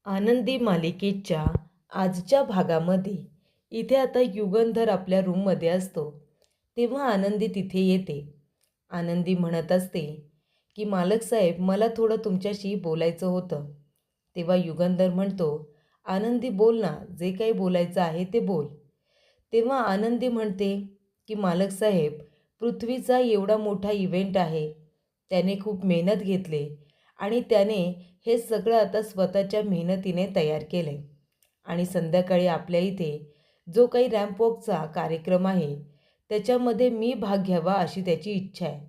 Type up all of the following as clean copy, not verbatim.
आनंदी मालिकेच्या आजच्या भागामध्ये इथे आता युगंधर आपल्या रूममध्ये असतो तेव्हा आनंदी तिथे येते. आनंदी म्हणत असते की मालक साहेब, मला थोडं तुमच्याशी बोलायचं होतं. तेव्हा युगंधर म्हणतो, आनंदी बोल ना, जे काही बोलायचं आहे ते बोल. तेव्हा आनंदी म्हणते की मालक साहेब, पृथ्वीचा एवढा मोठा इव्हेंट आहे, त्याने खूप मेहनत घेतली आणि त्याने हे सगळं आता स्वतःच्या मेहनतीने तयार केलं आहे. आणि संध्याकाळी आपल्या इथे जो काही रॅम्प वॉकचा कार्यक्रम आहे त्याच्यामध्ये मी भाग घ्यावा अशी त्याची इच्छा आहे.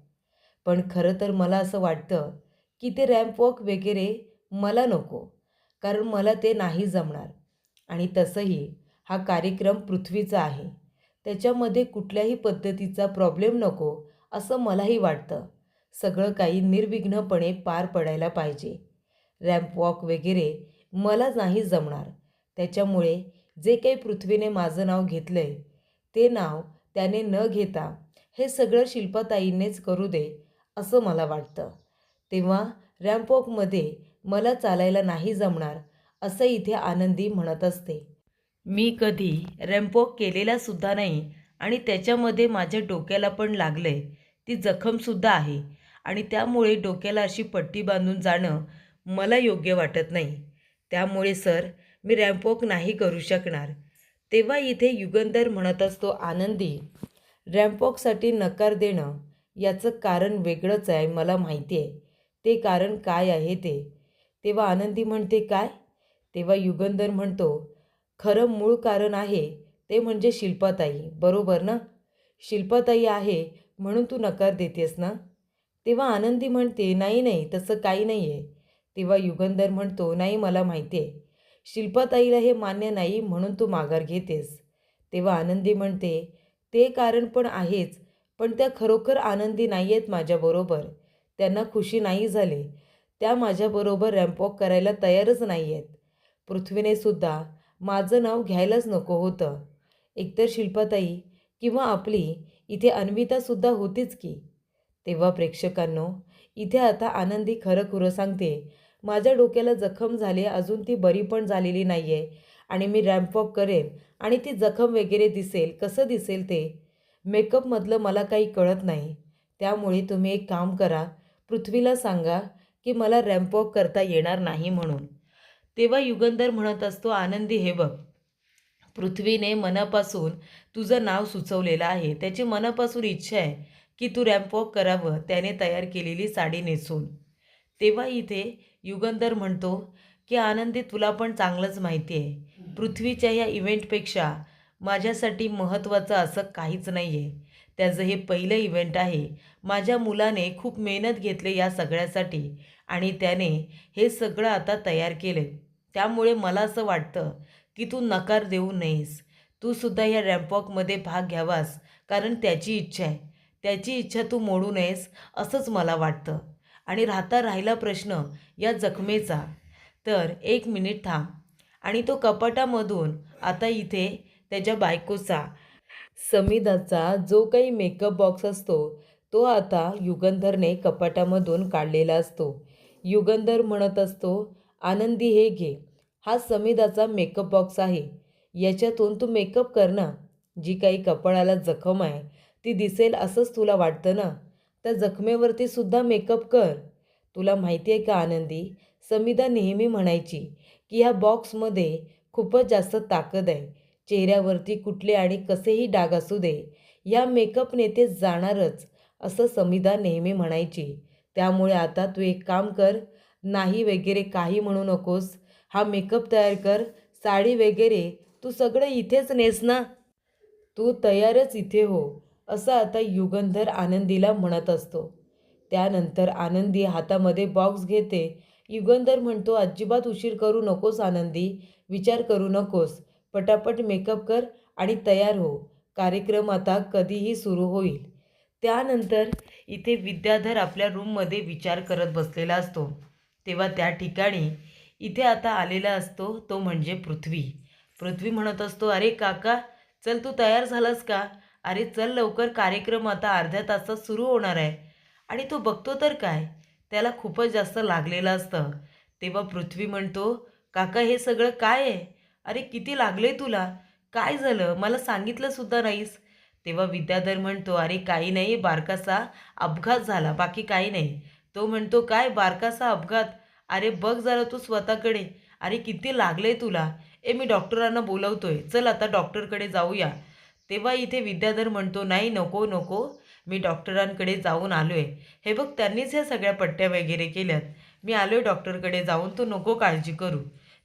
पण खरं तर मला असं वाटतं की ते रॅम्प वॉक वगैरे मला नको, कारण मला ते नाही जमणार. आणि तसंही हा कार्यक्रम पृथ्वीचा आहे, त्याच्यामध्ये कुठल्याही पद्धतीचा प्रॉब्लेम नको असं मलाही वाटतं. सगळं काही निर्विघ्नपणे पार पडायला पाहिजे. रॅम्प वॉक वगैरे मला नाही जमणार. त्याच्यामुळे जे काही पृथ्वीने माझं नाव घेतलं आहे ते नाव त्याने न घेता हे सगळं शिल्पाताईंनीच करू दे असं मला वाटतं. तेव्हा रॅम्प वॉकमध्ये मला चालायला नाही जमणार असं इथे आनंदी म्हणत असते. मी कधी रॅम्प वॉक केलेला सुद्धा नाही आणि त्याच्यामध्ये माझ्या डोक्याला पण लागलं आहे. ती जखमसुद्धा आहे आणि त्यामुळे डोक्याला अशी पट्टी बांधून जाणं मला योग्य वाटत नाही. त्यामुळे सर, मी रॅम्प वॉक नाही करू शकणार. तेव्हा इथे युगंधर म्हणत असतो, आनंदी, रॅम्प वॉकसाठी नकार देणं याचं कारण वेगळंच आहे, मला माहिती आहे. ते कारण काय आहे ते. तेव्हा आनंदी म्हणते, काय? तेव्हा युगंधर म्हणतो, खरं मूळ कारण आहे ते म्हणजे शिल्पाताई, बरोबर ना? शिल्पाताई आहे म्हणून तू नकार देतेस ना? तेव्हा आनंदी म्हणते, नाही नाही, तसं काही नाही आहे. तेव्हा युगंधर म्हणतो, नाही, मला माहिती आहे, शिल्पाताईला हे मान्य नाही म्हणून तू माघार घेतेस. तेव्हा आनंदी म्हणते, ते कारण पण आहेच, पण त्या खरोखर आनंदी नाही आहेत माझ्याबरोबर. त्यांना खुशी नाही झाली. त्या माझ्याबरोबर रॅम्प वॉक करायला तयारच नाही आहेत. पृथ्वीने सुद्धा माझं नाव घ्यायलाच नको होतं. एकतर शिल्पाताई किंवा आपली इथे अन्वितासुद्धा होतीच की. तेव्हा प्रेक्षकांनो, इथे आता आनंदी खरं खुरं सांगते, माझ्या डोक्याला जखम झाली, अजून ती बरी पण झालेली नाही आहे आणि मी रॅम्प वॉक करेन आणि ती जखम वगैरे दिसेल, कसं दिसेल ते? मेकअपमधलं मला काही कळत नाही. त्यामुळे तुम्ही एक काम करा, पृथ्वीला सांगा की मला रॅम्प वॉक करता येणार नाही म्हणून. तेव्हा युगंधर म्हणत असतो, आनंदी, हे बघ, पृथ्वीने मनापासून तुझं नाव सुचवलेलं आहे. त्याची मनापासून इच्छा आहे की तू रॅम्प वॉक करावं त्याने तयार केलेली साडी नेसून. तेव्हा इथे युगंधर म्हणतो की आनंदी, तुला पण चांगलंच माहिती आहे, पृथ्वीच्या या इव्हेंटपेक्षा माझ्यासाठी महत्त्वाचं असं काहीच नाही आहे. त्याचं हे पहिलं इव्हेंट आहे. माझ्या मुलाने खूप मेहनत घेतली या सगळ्यासाठी आणि त्याने हे सगळं आता तयार केलं. त्यामुळे मला असं वाटतं की तू नकार देऊ नयेस. तू सुद्धा या रॅम्प वॉकमध्ये भाग घ्यावास, कारण त्याची इच्छा आहे. त्याची इच्छा तू मोडू नयेस असंच मला वाटतं. आणि राहिला प्रश्न या जखमेचा, तर एक मिनिट थांब. आणि तो कपाटामधून आता इथे त्याच्या बायकोचा, समीदाचा जो काही मेकअप बॉक्स असतो तो आता युगंधरने कपाटामधून काढलेला असतो. युगंधर म्हणत असतो, आनंदी, हे घे, हा समीदाचा मेकअप बॉक्स आहे, याच्यातून तू मेकअप कर ना. जी काही कपाळाला जखम आहे ती दिसेल असंच तुला वाटतं ना, त्या जखमेवरती सुद्धा मेकअप कर. तुला माहिती आहे का आनंदी, समीदा नेहमी म्हणायची की ह्या बॉक्समध्ये खूपच जास्त ताकद आहे. चेहऱ्यावरती कुठले आणि कसेही डाग असू दे, या मेकअपने ते जाणारच असं समीदा नेहमी म्हणायची. त्यामुळे आता तू एक काम कर, नाही वगैरे काही म्हणू नकोस, हा मेकअप तयार कर, साडी वगैरे तू सगळं इथेच नेस ना, तू तयारच इथे हो, असं आता युगंधर आनंदीला म्हणत असतो. त्यानंतर आनंदी हातामध्ये बॉक्स घेते. युगंधर म्हणतो, अजिबात उशीर करू नकोस आनंदी, विचार करू नकोस, पटापट मेकअप कर आणि तयार हो, कार्यक्रम आता कधीही सुरू होईल. त्यानंतर इथे विद्याधर आपल्या रूममध्ये विचार करत बसलेला असतो. तेव्हा त्या ठिकाणी इथे आता आलेला असतो तो म्हणजे पृथ्वी. पृथ्वी म्हणत असतो, अरे काका, चल, तू तयार झालास का? अरे चल लवकर, कार्यक्रम आता अर्ध्या तासात सुरू होणार आहे. आणि तो बघतो तर काय, त्याला खूपच जास्त लागलेलं असतं. तेव्हा पृथ्वी म्हणतो, काका हे सगळं काय आहे? अरे किती लागले तुला? काय झालं? मला सांगितलं सुद्धा नाहीस. तेव्हा विद्याधर म्हणतो, अरे काही नाही, बारकासा अपघात झाला, बाकी काही नाही. तो म्हणतो, काय बारकासा अपघात? अरे बघ जरा तू स्वतःकडे. अरे किती लागले तुला? मी डॉक्टरांना बोलवतोय, चल आता डॉक्टरकडे जाऊया. तेव्हा इथे विद्याधर म्हणतो, नाही नको नको, मी डॉक्टरांकडे जाऊन आलोय. हे बघ त्यांनीच ह्या सगळ्या पट्ट्या वगैरे केल्यात. मी आलोय डॉक्टरकडे जाऊन, तू नको काळजी करू.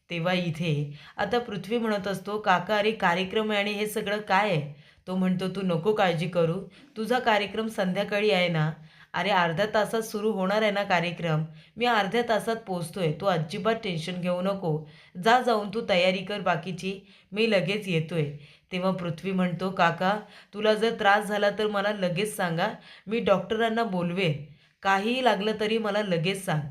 तेव्हा इथे आता पृथ्वी म्हणत असतो, काका अरे कार्यक्रम आहे आणि हे सगळं काय आहे? तो म्हणतो, तू नको काळजी करू, तुझा कार्यक्रम संध्याकाळी आहे ना. अरे अर्ध्या तासात सुरू होणार आहे ना कार्यक्रम, मी अर्ध्या तासात पोचतोय, तू अजिबात टेन्शन घेऊ नको. जा जाऊन तू तयारी कर बाकीची, मी लगेच येतोय. तेव्हा पृथ्वी म्हणतो, काका तुला जर त्रास झाला तर मला लगेच सांगा, मी डॉक्टरांना बोलवेन. काहीही लागलं तरी मला लगेच सांग.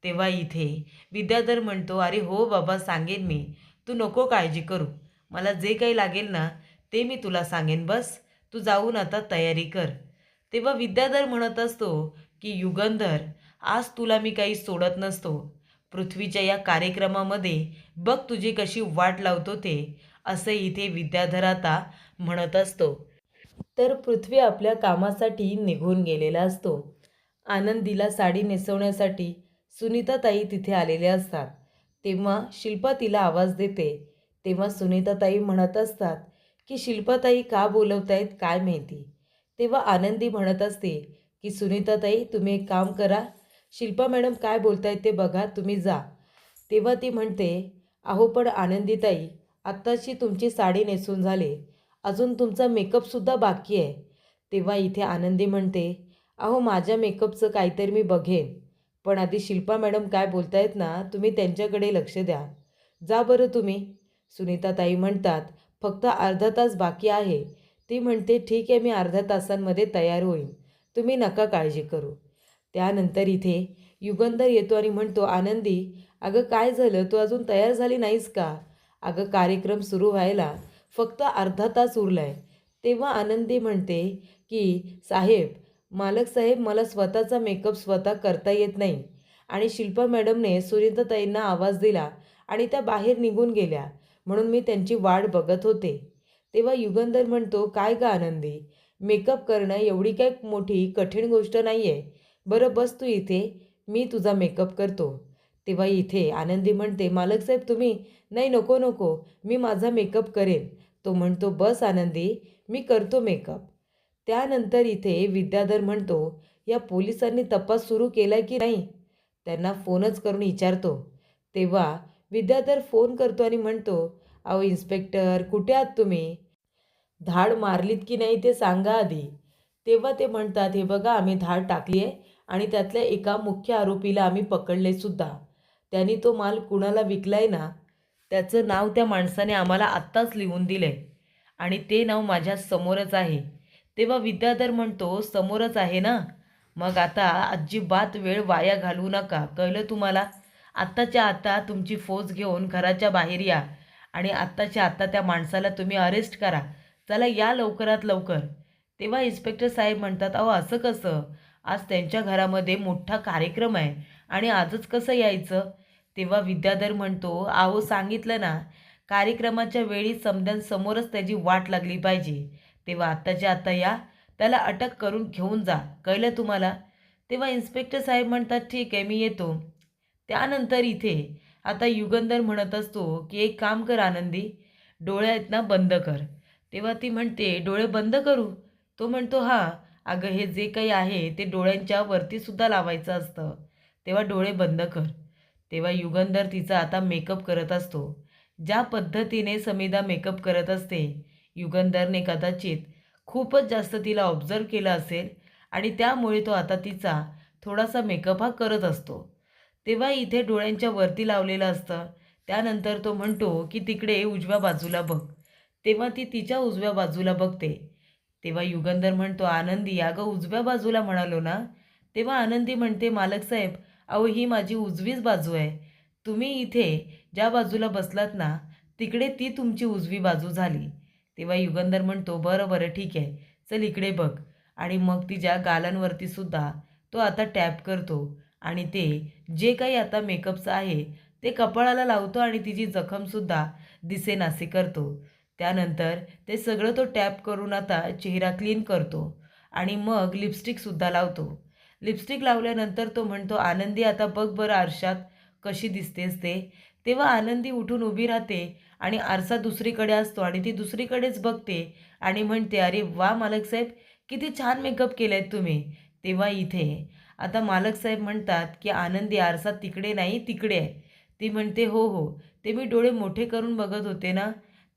तेव्हा इथे विद्याधर म्हणतो, अरे हो बाबा सांगेन मी, तू नको काळजी करू. मला जे काही लागेल ना ते मी तुला सांगेन, बस तू जाऊन आता तयारी कर. तेव्हा विद्याधर म्हणत असतो की युगंधर, आज तुला मी काही सोडत नसतो. पृथ्वीच्या या कार्यक्रमामध्ये बघ तुझी कशी वाट लावतो ते, असे इथे विद्याधर आता म्हणत असतो. तर पृथ्वी आपल्या कामासाठी निघून गेलेला असतो. आनंदीला साडी नेसवण्यासाठी सुनीताताई तिथे आलेल्या असतात. तेव्हा शिल्पा तिला आवाज देते. तेव्हा सुनीताताई म्हणत असतात की शिल्पाताई का बोलवतायत काय माहिती. तेव्हा आनंदी म्हणत असते की सुनीताताई तुम्ही एक काम करा, शिल्पा मॅडम काय बोलतायत ते बघा, तुम्ही जा. तेव्हा ती म्हणते, अहो पण आनंदीताई, आत्ताची तुमची साडी नेसून झाले, अजून तुमचा मेकअपसुद्धा बाकी आहे. तेव्हा इथे आनंदी म्हणते, अहो माझ्या मेकअपचं काहीतरी मी बघेन, पण आधी शिल्पा मॅडम काय बोलतायत ना तुम्ही त्यांच्याकडे लक्ष द्या. जा बरं तुम्ही. सुनीताताई म्हणतात, फक्त अर्धा तास बाकी आहे. ती म्हणते, ठीक आहे मी अर्ध्या तासांमध्ये तयार होईन, तुम्ही नका काळजी करू. त्यानंतर इथे युगंधर येतो आणि म्हणतो, आनंदी अगं काय झालं, तू अजून तयार झाली नाहीस का? अगं कार्यक्रम सुरू व्हायला फक्त अर्धा तास उरलाय. तेव्हा आनंदी म्हणते की साहेब, मालक साहेब, मला स्वतःचा मेकअप स्वतः करता येत नाही आणि शिल्पा मॅडमने सुनीताताईंना आवाज दिला आणि त्या बाहेर निघून गेल्या, म्हणून मी त्यांची वाट बघत होते. तेव्हा युगंधर म्हणतो, काय गं आनंदी, मेकअप करणं एवढी काय मोठी कठीण गोष्ट नाही आहे. बरं बस तू इथे, मी तुझा मेकअप करतो. तेव्हा इथे आनंदी म्हणते, मालक साहेब तुम्ही, नाही नको नको, मी माझा मेकअप करेन. तो म्हणतो, बस आनंदी, मी करतो मेकअप. त्यानंतर इथे विद्याधर म्हणतो, या पोलिसांनी तपास सुरू केला की नाही, त्यांना फोनच करून विचारतो. तेव्हा विद्याधर फोन करतो आणि म्हणतो, अहो इन्स्पेक्टर कुठे आहात तुम्ही, धाड मारलीत की नाही ते सांगा आधी. तेव्हा ते म्हणतात, हे बघा आम्ही धाड टाकली आहे आणि त्यातल्या एका मुख्य आरोपीला आम्ही पकडले सुद्धा. त्यांनी तो माल कुणाला विकलाय ना, त्याचं नाव त्या माणसाने आम्हाला आत्ताच लिहून दिलंय आणि ते नाव माझ्या समोरच आहे. तेव्हा विद्याधर म्हणतो, समोरच आहे ना, मग आता अजिबात वेळ वाया घालवू नका, कळलं तुम्हाला? आत्ताच्या आत्ता तुमची फौज घेऊन घराच्या बाहेर या आणि आत्ताच्या आत्ता त्या माणसाला तुम्ही अरेस्ट करा. चला या लवकरात लवकर. तेव्हा इन्स्पेक्टर साहेब म्हणतात, अहो असं कसं, आज त्यांच्या घरामध्ये मोठा कार्यक्रम आहे आणि आजच कसं यायचं? तेव्हा विद्याधर म्हणतो, अहो सांगितलं ना, कार्यक्रमाच्या वेळी समोरच त्याची वाट लागली पाहिजे. तेव्हा आत्ताच्या आत्ता या, त्याला अटक करून घेऊन जा, कळलं तुम्हाला? तेव्हा इन्स्पेक्टर साहेब म्हणतात, ठीक आहे मी येतो. त्यानंतर इथे आता युगंधर म्हणत असतो की एक काम कर आनंदी, डोळे आहेत ना बंद कर. तेव्हा ती म्हणते, डोळे बंद करू? तो म्हणतो, हां. अगं हे जे काही आहे ते डोळ्यांच्या वरतीसुद्धा लावायचं असतं, तेव्हा डोळे बंद कर. तेव्हा युगंधर तिचा आता मेकअप करत असतो. ज्या पद्धतीने समीदा मेकअप करत असते, युगंधरने कदाचित खूपच जास्त तिला ऑब्झर्व केलं असेल आणि त्यामुळे तो आता तिचा थोडासा मेकअप हा करत असतो. तेव्हा इथे डोळ्यांच्या वरती लावलेलं असतं. त्यानंतर तो म्हणतो की तिकडे उजव्या बाजूला बघ. तेव्हा ती तिच्या उजव्या बाजूला बघते. तेव्हा युगंधर म्हणतो, आनंदी अगं उजव्या बाजूला म्हणालो ना. तेव्हा आनंदी म्हणते, मालक साहेब अहो ही माझी उजवीच बाजू आहे. तुम्ही इथे ज्या बाजूला बसलात ना, तिकडे ती तुमची उजवी बाजू झाली. तेव्हा युगंधर म्हणतो, बरं बरं ठीक आहे, चल इकडे बघ. आणि मग तिच्या गालांवरती सुद्धा तो आता टॅप करतो आणि ते जे काही आता मेकअपचं आहे ते कपाळाला लावतो आणि तिची जखमसुद्धा दिसेनाशी करतो. त्यानंतर ते सगळं तो टॅप करून आता चेहरा क्लीन करतो आणि मग लिपस्टिकसुद्धा लावतो. लिपस्टिक लावल्यानंतर तो म्हणतो, आनंदी आता बघ बरं आरशात कशी दिसतेस ते. तेव्हा आनंदी उठून उभी राहते आणि आरसा दुसरीकडे असतो आणि ती दुसरीकडेच बघते आणि म्हणते, अरे वा मालक साहेब, किती छान मेकअप केलाय तुम्ही. तेव्हा इथे आता मालक साहेब म्हणतात, की आनंदी आरसा तिकडे नाही तिकडे आहे. ती म्हणते, हो हो, ते मी डोळे मोठे करून बघत होते ना,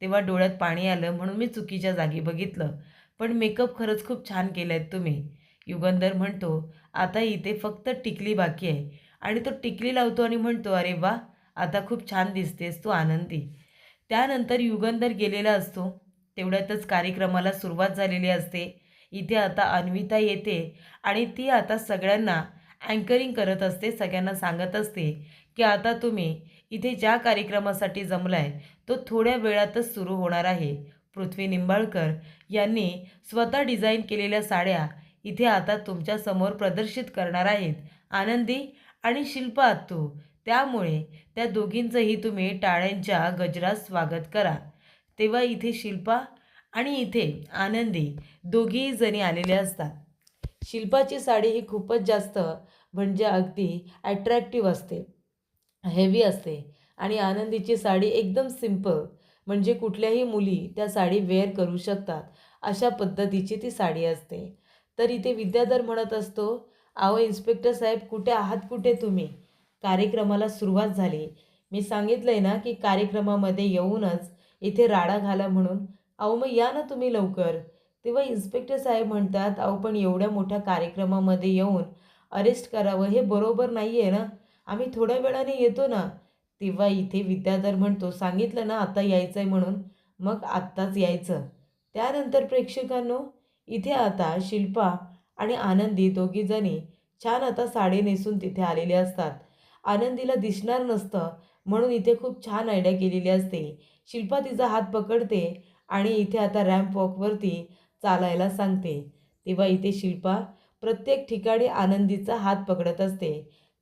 तेव्हा डोळ्यात पाणी आलं म्हणून मी चुकीच्या जागी बघितलं. पण मेकअप खरंच खूप छान केलाय तुम्ही. युगंधर म्हणतो, आता इथे फक्त टिकली बाकी आहे आणि तो टिकली लावतो आणि म्हणतो, अरे वा, आता खूप छान दिसतेस तू आनंदी. त्यानंतर युगंधर गेलेला असतो. तेवढ्यातच कार्यक्रमाला सुरुवात झालेली असते. इथे आता अन्विता येते आणि ती आता सगळ्यांना अँकरिंग करत असते. सगळ्यांना सांगत असते, की आता तुम्ही इथे ज्या कार्यक्रमासाठी जमलाय तो थोड्या वेळातच सुरू होणार आहे. पृथ्वी निंबाळकर यांनी स्वतः डिझाईन केलेल्या साड्या इथे आता तुमच्यासमोर प्रदर्शित करणार आहेत. आनंदी आणि शिल्पा आत्तू. त्यामुळे त्या दोघींचंही तुम्ही टाळ्यांच्या गजरात स्वागत करा. तेव्हा इथे शिल्पा आणि इथे आनंदी दोघीही जणी आलेल्या असतात. शिल्पाची साडी ही खूपच जास्त म्हणजे अगदी अट्रॅक्टिव्ह असते, हेवी असते आणि आनंदीची साडी एकदम सिंपल, म्हणजे कुठल्याही मुली त्या साडी वेअर करू शकतात अशा पद्धतीची ती साडी असते. तर इथे विद्याधर म्हणत असतो, अहो इन्स्पेक्टर साहेब, कुठे आहात, कुठे तुम्ही? कार्यक्रमाला सुरुवात झाली. मी सांगितलंय ना की कार्यक्रमामध्ये येऊनच इथे राडा घाला म्हणून. अहो मग या ना तुम्ही लवकर. तेव्हा इन्स्पेक्टर साहेब म्हणतात, अहो पण एवढ्या मोठ्या कार्यक्रमामध्ये येऊन अरेस्ट करावं हे बरोबर नाही आहे ना, आम्ही थोड्या वेळाने येतो ना. तेव्हा इथे विद्याधर म्हणतो, सांगितलं ना आता यायचं आहे म्हणून, मग आत्ताच यायचं. त्यानंतर प्रेक्षकांनो, इथे आता शिल्पा आणि आनंदी दोघीजणी छान आता साडी नेसून तिथे आलेले असतात. आनंदीला दिसणार नसतं म्हणून इथे खूप छान आयडिया केलेली असते. शिल्पा तिचा हात पकडते आणि इथे आता रॅम्प वॉकवरती चालायला सांगते. तेव्हा इथे शिल्पा प्रत्येक ठिकाणी आनंदीचा हात पकडत असते.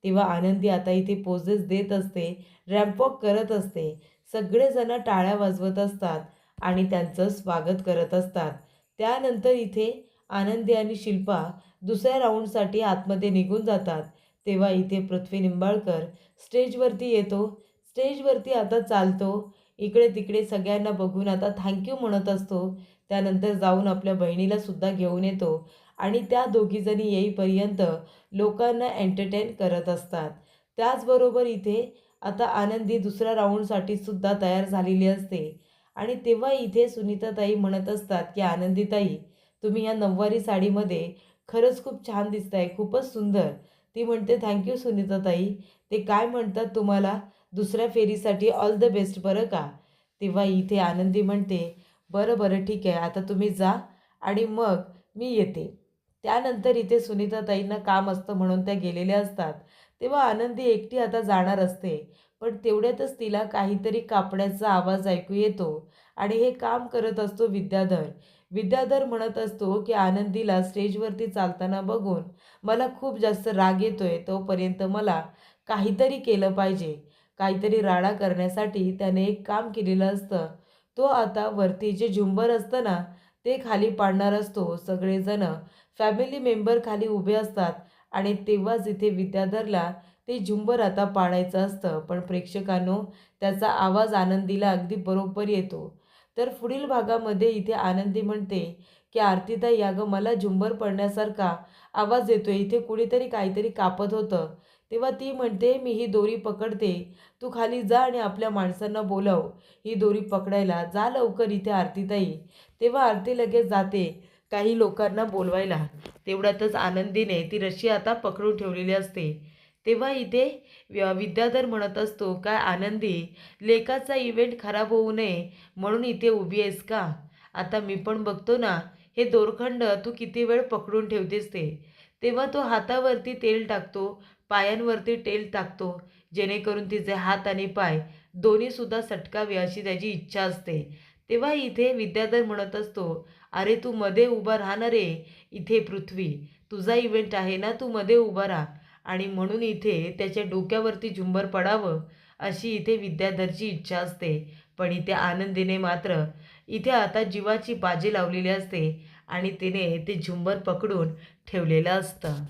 तेव्हा आनंदी आता इथे पोजेस देत असते, रॅम्प वॉक करत असते. सगळेजण टाळ्या वाजवत असतात आणि त्यांचं स्वागत करत असतात. त्यानंतर इथे आनंदी आणि शिल्पा दुसऱ्या राऊंडसाठी आतमध्ये निघून जातात. तेव्हा इथे पृथ्वी निंबाळकर स्टेजवरती येतो. स्टेजवरती आता चालतो. इकडे तिकडे सगळ्यांना बघून आता थँक्यू म्हणत असतो. त्यानंतर जाऊन आपल्या बहिणीला सुद्धा घेऊन येतो आणि त्या दोघीजणी येईपर्यंत लोकांना एंटरटेन करत असतात. त्याचबरोबर इथे आता आनंदी दुसऱ्या राऊंडसाठी सुद्धा तयार झालेली असते आणि तेव्हा इथे सुनीताताई म्हणत असतात, की आनंदीताई, तुम्ही या नऊवारी साडीमध्ये खरंच खूप छान दिसताय, खूपच सुंदर. ती म्हणते, थँक्यू सुनीताताई. ते काय म्हणतात, तुम्हाला दुसऱ्या फेरीसाठी ऑल द बेस्ट बरं का. तेव्हा इथे आनंदी म्हणते, बरं बरं ठीक आहे, आता तुम्ही जा आणि मग मी येते. त्यानंतर इथे सुनीताताईंना काम असतं म्हणून त्या गेलेल्या असतात. तेव्हा आनंदी एकटी आता जाणार असते. पण तेवढ्यातच तिला काहीतरी कापण्याचा आवाज ऐकू येतो आणि हे काम करत असतो विद्याधर. विद्याधर म्हणत असतो, की आनंदीला स्टेजवरती चालताना बघून मला खूप जास्त राग येतोय. तोपर्यंत मला काहीतरी केलं पाहिजे. काहीतरी राडा करण्यासाठी त्याने एक काम केलेलं असतं. तो आता वरती जे झुंबर असतं ना, ते खाली पाडणार असतो. सगळेजण फॅमिली मेंबर खाली उभे असतात आणि तेव्हाच इथे विद्याधरला ते झुंबर आता पाडायचं असतं. पण प्रेक्षकांनो, त्याचा आवाज आनंदीला अगदी बरोबर येतो. तर पुढील भागामध्ये इथे आनंदी म्हणते, की आरतीताई, अगं मला झुंबर पडण्यासारखा आवाज येतोय. इथे कुणीतरी काहीतरी कापत होतं. तेव्हा ती म्हणते, मी ही दोरी पकडते, तू खाली जा आणि आपल्या माणसांना बोलव ही दोरी पकडायला. जा लवकर इथे आरतीताई. तेव्हा आरती लगेच जाते काही लोकांना बोलवायला. तेवढ्यातच आनंदीने ती रशी आता पकडून ठेवलेली असते. तेव्हा इथे विद्याधर म्हणत असतो, काय आनंदी, लेकाचा इव्हेंट खराब होऊ नये म्हणून इथे उभी आहेस का? आता मी पण बघतो ना, हे दोरखंड तू किती वेळ पकडून ठेवतेस ते. तेव्हा तो हातावरती तेल टाकतो, पायांवरती तेल टाकतो, जेणेकरून तिचे हात आणि पाय दोन्हीसुद्धा सटकावे अशी त्याची इच्छा असते. तेव्हा इथे विद्याधर म्हणत असतो, अरे तू मध्ये उभा राहा ना रे. इथे पृथ्वी, तुझा इव्हेंट आहे ना, तू मध्ये उभा राहा. आणि म्हणून इथे त्याच्या डोक्यावरती झुंबर पडावं अशी इथे विद्याधरची इच्छा असते. पण इथे आनंदीने मात्र इथे आता जीवाची बाजी लावलेली असते आणि तिने ते झुंबर पकडून ठेवलेलं असतं.